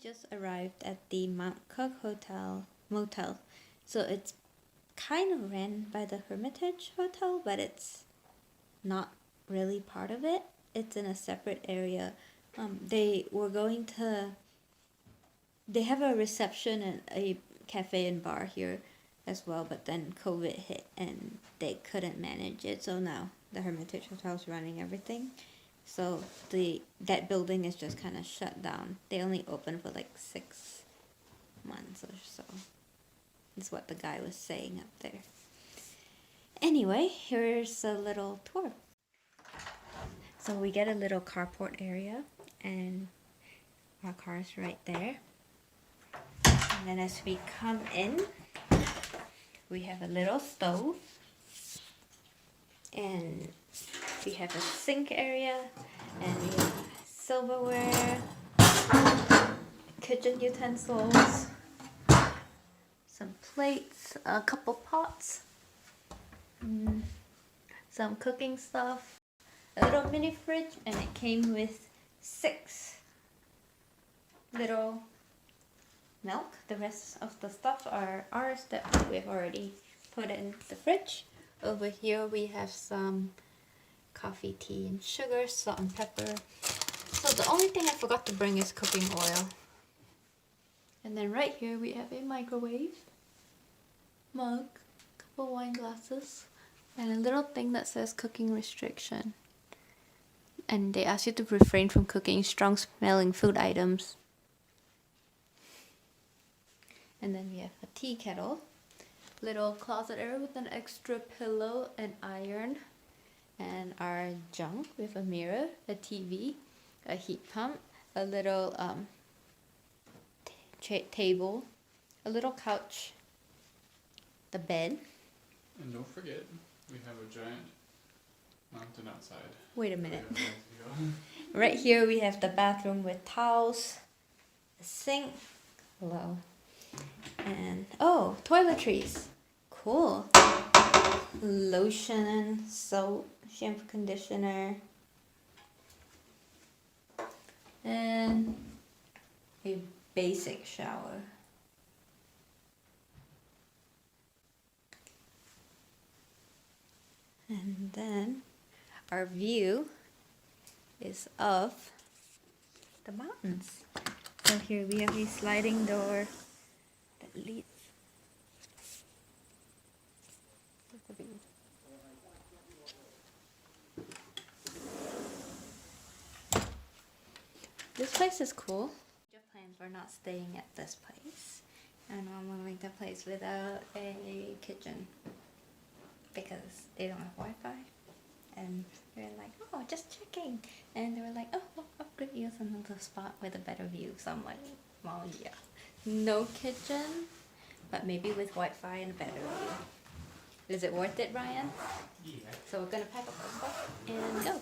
just arrived at the Mount Cook Motel. So it's kind of ran by the Hermitage Hotel, but it's not really part of it. It's in a separate area. They have a reception and a cafe and bar here as well, but then COVID hit and they couldn't manage it. So now the Hermitage Hotel is running everything. So that building is just kind of shut down. They only open for like 6 months or so. Is what the guy was saying up there. Anyway, here's a little tour. So we get a little carport area and our car's right there. And then as we come in, we have a little stove. And we have a sink area and we have silverware, kitchen utensils, some plates, a couple pots, some cooking stuff, a little mini fridge, and it came with 6 little milk. The rest of the stuff are ours that we've already put in the fridge. Over here we have some coffee, tea, and sugar, salt and pepper. So the only thing I forgot to bring is cooking oil. And then right here we have a microwave, mug, couple wine glasses, and a little thing that says cooking restriction. And they ask you to refrain from cooking strong smelling food items. And then we have a tea kettle, little closet area with an extra pillow and iron, and our junk with a mirror, a TV, a heat pump, a little table, a little couch, the bed. And don't forget, we have a giant mountain outside. Wait a minute. Right here we have the bathroom with towels, a sink, hello, and oh, toiletries. Cool. Lotion, soap, shampoo, conditioner, and a basic shower. And then our view is of the mountains. So here we have a sliding door that leads. This place is cool. Your plans were not staying at this place, and we're moving to a place without a kitchen because they don't have Wi-Fi. And we were like, oh, just checking. And they were like, oh, we'll upgrade you to another spot with a better view. So I'm like, well, yeah, no kitchen, but maybe with Wi-Fi and a better view. Is it worth it, Ryan? Yeah. So we're gonna pack up our stuff and go.